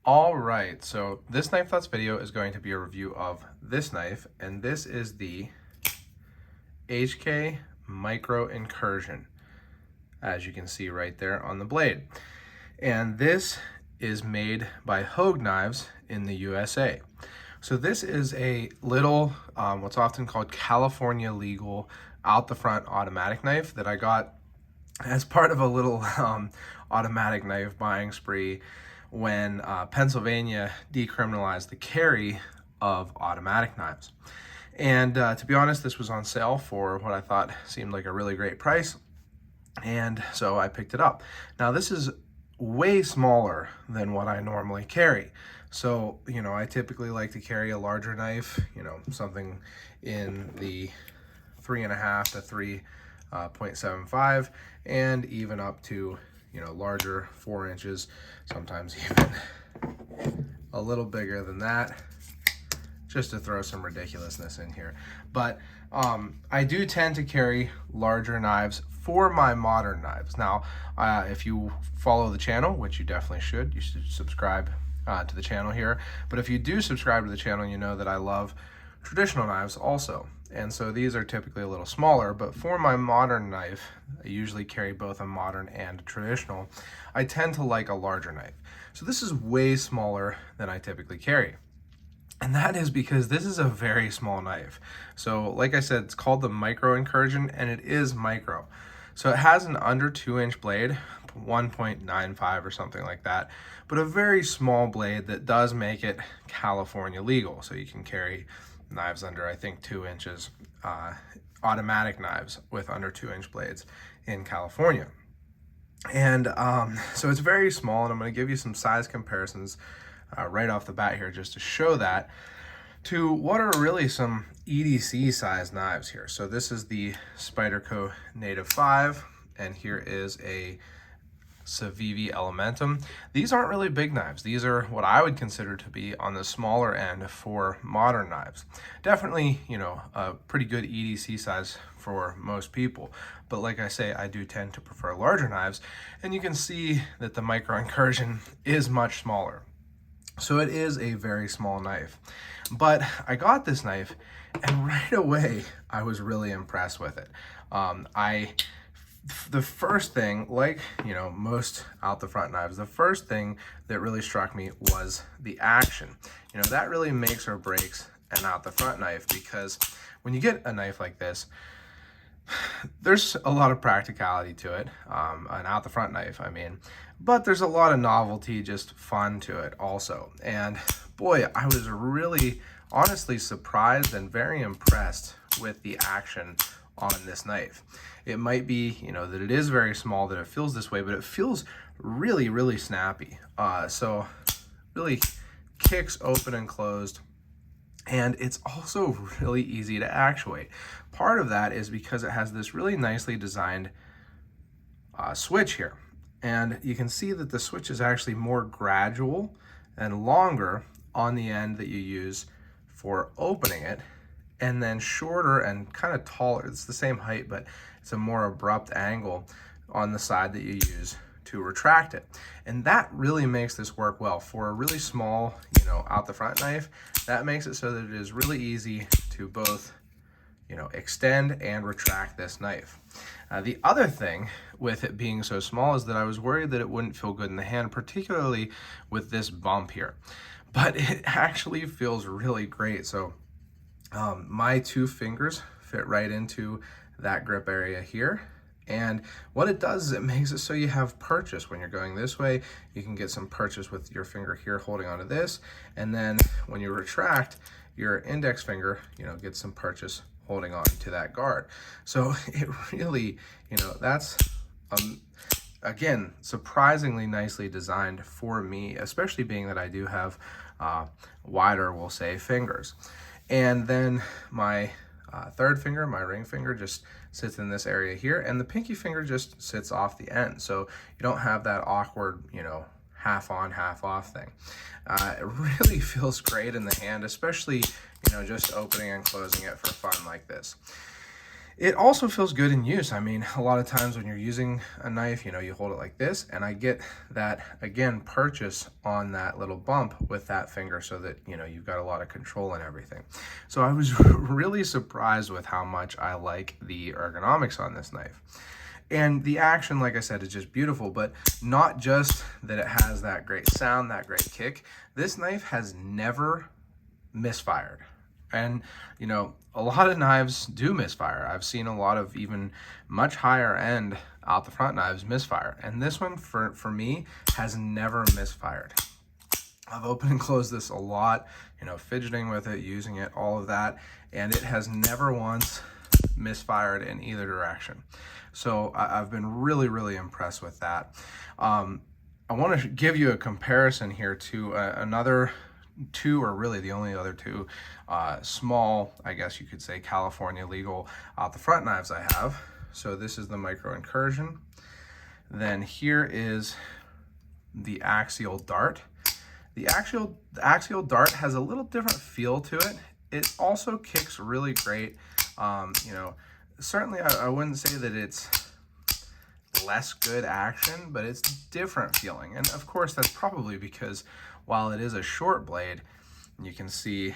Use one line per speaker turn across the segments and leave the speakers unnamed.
All right, so this Knife Thoughts video is going to be a review of this knife, and this is the HK Micro Incursion, as you can see right there on the blade. And this is made by Hogue Knives in the USA. So this is a little, what's often called California legal out the front automatic knife that I got as part of a little automatic knife buying spree when Pennsylvania decriminalized the carry of automatic knives. And to be honest, this was on sale for what I thought seemed like a really great price. And so I picked it up. Now this is way smaller than what I normally carry. So, I typically like to carry a larger knife, something in the 3.5 to 3.75 and even up to, larger 4 inches, sometimes even a little bigger than that, just to throw some ridiculousness in here. But I do tend to carry larger knives for my modern knives. Now, if you follow the channel, which you definitely should, you should subscribe to the channel here. But if you do subscribe to the channel, you know that I love traditional knives also. And so these are typically a little smaller, but for my modern knife, I usually carry both a modern and a traditional. I tend to like a larger knife. So this is way smaller than I typically carry. And that is because this is a very small knife. So like I said, it's called the Micro Incursion, and it is micro. So it has an under 2-inch blade, 1.95 or something like that, but a very small blade that does make it California legal. So you can carry knives under, I think, 2 inches, automatic knives with under 2-inch blades in California. And so it's very small, and I'm going to give you some size comparisons right off the bat here just to show that to what are really some EDC size knives here. So this is the Spyderco Native 5, and here is a Civivi Elementum. These aren't really big knives. These are what I would consider to be on the smaller end for modern knives. Definitely, a pretty good EDC size for most people. But like I say, I do tend to prefer larger knives, and you can see that the Micro Incursion is much smaller. So it is a very small knife. But I got this knife, and right away, I was really impressed with it. The first thing, like, most out the front knives, the first thing that really struck me was the action. That really makes or breaks an out the front knife, because when you get a knife like this, there's a lot of practicality to it, an out the front knife, I mean, but there's a lot of novelty, just fun to it also. And boy, I was really honestly surprised and very impressed with the action on this knife. It might be, that it is very small, that it feels this way, but it feels really, really snappy. So really kicks open and closed. And it's also really easy to actuate. Part of that is because it has this really nicely designed switch here. And you can see that the switch is actually more gradual and longer on the end that you use for opening it, and then shorter and kind of taller. It's the same height, but it's a more abrupt angle on the side that you use to retract it. And that really makes this work well. For a really small, out the front knife, that makes it so that it is really easy to both, extend and retract this knife. The other thing with it being so small is that I was worried that it wouldn't feel good in the hand, particularly with this bump here. But it actually feels really great. So my 2 fingers fit right into that grip area here. And what it does is it makes it so you have purchase when you're going this way. You can get some purchase with your finger here holding onto this. And then when you retract, your index finger, gets some purchase holding on to that guard. So it really, that's, again, surprisingly nicely designed for me, especially being that I do have wider, we'll say, fingers. And then my third finger, my ring finger, just sits in this area here, and the pinky finger just sits off the end. So you don't have that awkward, half on, half off thing. It really feels great in the hand, especially, just opening and closing it for fun like this. It also feels good in use. I mean, a lot of times when you're using a knife, you hold it like this, and I get that, again, purchase on that little bump with that finger so that, you've got a lot of control and everything. So I was really surprised with how much I like the ergonomics on this knife. And the action, like I said, is just beautiful, but not just that it has that great sound, that great kick. This knife has never misfired. And, a lot of knives do misfire. I've seen a lot of even much higher end out the front knives misfire. And this one, for me, has never misfired. I've opened and closed this a lot, fidgeting with it, using it, all of that. And it has never once misfired in either direction. So I've been really, really impressed with that. I want to give you a comparison here to another two, or really the only other two small, I guess you could say, California legal out the front knives I have. So this is the micro Incursion. Then here is the axial dart. The axial dart has a little different feel to it. It also kicks really great. Certainly I wouldn't say that it's less good action, but it's different feeling. And of course, that's probably because while it is a short blade, you can see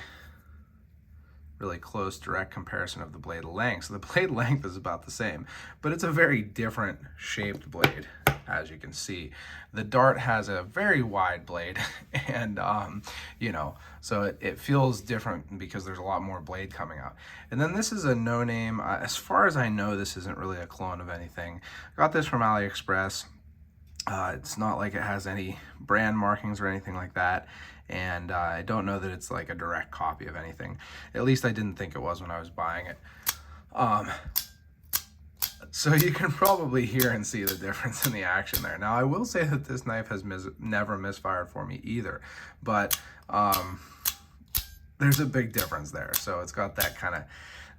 really close direct comparison of the blade length. So the blade length is about the same, but it's a very different shaped blade, as you can see. The dart has a very wide blade, and so it feels different because there's a lot more blade coming out. And then this is a no-name. As far as I know, this isn't really a clone of anything. Got this from AliExpress. It's not like it has any brand markings or anything like that, and I don't know that it's like a direct copy of anything. At least I didn't think it was when I was buying it. So you can probably hear and see the difference in the action there. Now, I will say that this knife has never misfired for me either, but there's a big difference there. So it's got that kind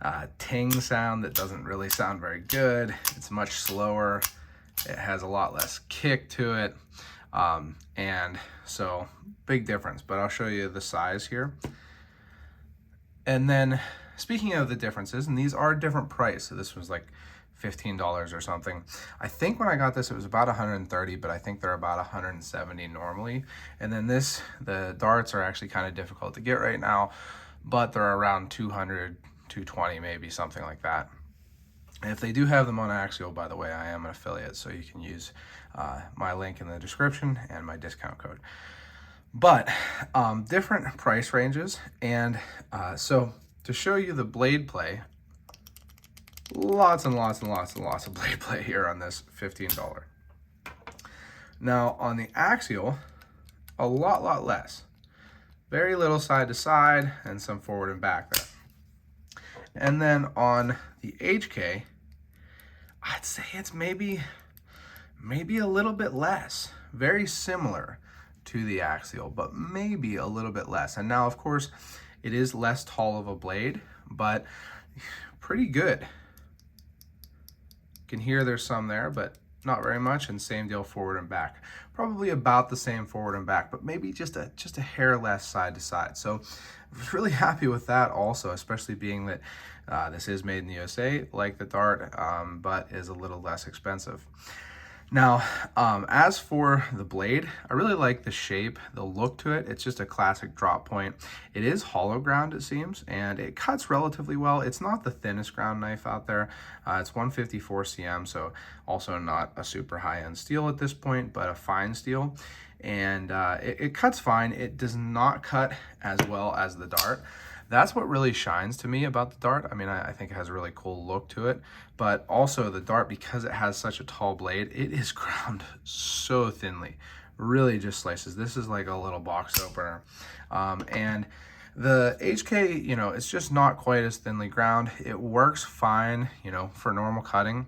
of ting sound that doesn't really sound very good. It's much slower. It has a lot less kick to it. And so big difference, but I'll show you the size here. And then speaking of the differences, and these are different price. So this was like $15 or something. I think when I got this, it was about 130, but I think they're about 170 normally. And then the darts are actually kind of difficult to get right now, but they're around 200, 220, maybe something like that. And if they do have them on axial, by the way, I am an affiliate, so you can use my link in the description and my discount code. But different price ranges. And so to show you the blade play, lots and lots and lots and lots of blade play here on this $15. Now on the axial, a lot less. Very little side to side and some forward and back there. And then on the HK, I'd say it's maybe a little bit less. Very similar to the axial, but maybe a little bit less. And now, of course, it is less tall of a blade, but pretty good. You can hear there's some there, but not very much, and same deal forward and back. Probably about the same forward and back, but maybe just a hair less side to side. So I was really happy with that also, especially being that this is made in the USA, like the dart, but is a little less expensive. Now, as for the blade, I really like the shape, the look to it. It's just a classic drop point. It is hollow ground, it seems, and it cuts relatively well. It's not the thinnest ground knife out there. It's 154 cm, so also not a super high-end steel at this point, but a fine steel. And it cuts fine. It does not cut as well as the dart. That's what really shines to me about the dart. I mean, I think it has a really cool look to it, but also the dart, because it has such a tall blade, it is ground so thinly, really just slices. This is like a little box opener. And the HK, it's just not quite as thinly ground. It works fine, for normal cutting.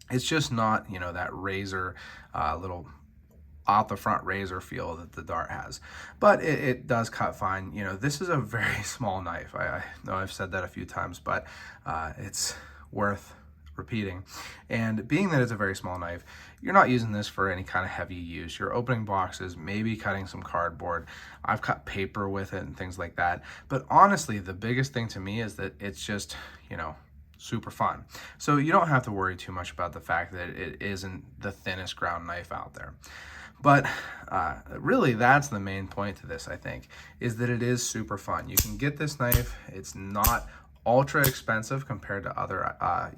It's just not, that razor little out the front razor feel that the dart has, but it does cut fine. This is a very small knife. I know I've said that a few times, but it's worth repeating. And being that it's a very small knife, you're not using this for any kind of heavy use. You're opening boxes, maybe cutting some cardboard. I've cut paper with it and things like that. But honestly, the biggest thing to me is that it's just, super fun. So you don't have to worry too much about the fact that it isn't the thinnest ground knife out there. But really, that's the main point to this, I think, is that it is super fun. You can get this knife. It's not ultra expensive compared to other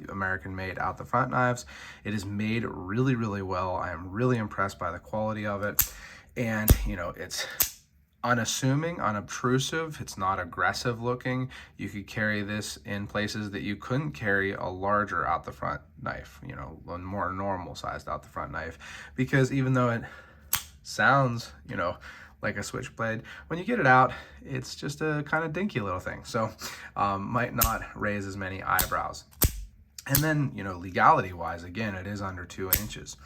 American-made out the front knives. It is made really, really well. I am really impressed by the quality of it. And, you know, it's unassuming, unobtrusive. It's not aggressive looking. You could carry this in places that you couldn't carry a larger out the front knife, you know, a more normal sized out the front knife, because even though it sounds, you know, like a switchblade, when you get it out, it's just a kind of dinky little thing. So might not raise as many eyebrows. And then, you know, legality wise, again, it is under 2 inches.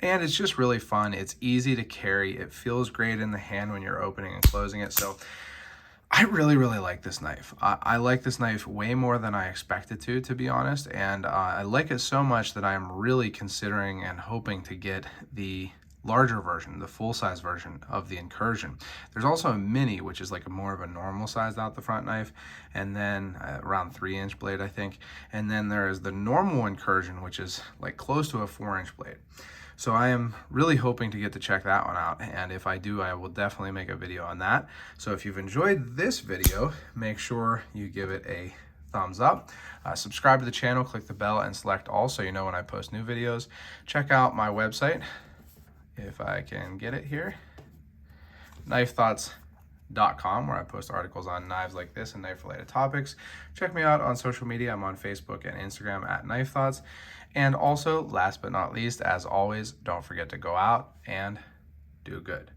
And it's just really fun. It's easy to carry. It feels great in the hand when you're opening and closing it. So I really, really like this knife. I like this knife way more than I expected to be honest. And I like it so much that I'm really considering and hoping to get the larger version, the full-size version of the Incursion. There's also a mini, which is like more of a normal sized out the front knife, and then around 3-inch blade, I think. And then there is the normal Incursion, which is like close to a 4-inch blade. So I am really hoping to get to check that one out, and if I do, I will definitely make a video on that. So if you've enjoyed this video, make sure you give it a thumbs up. Subscribe to the channel, click the bell, and select all so you know when I post new videos. Check out my website, if I can get it here, knifethoughts.com, where I post articles on knives like this and knife related topics. Check me out on social media. I'm on Facebook and Instagram at Knife Thoughts. And also, last but not least, as always, don't forget to go out and do good.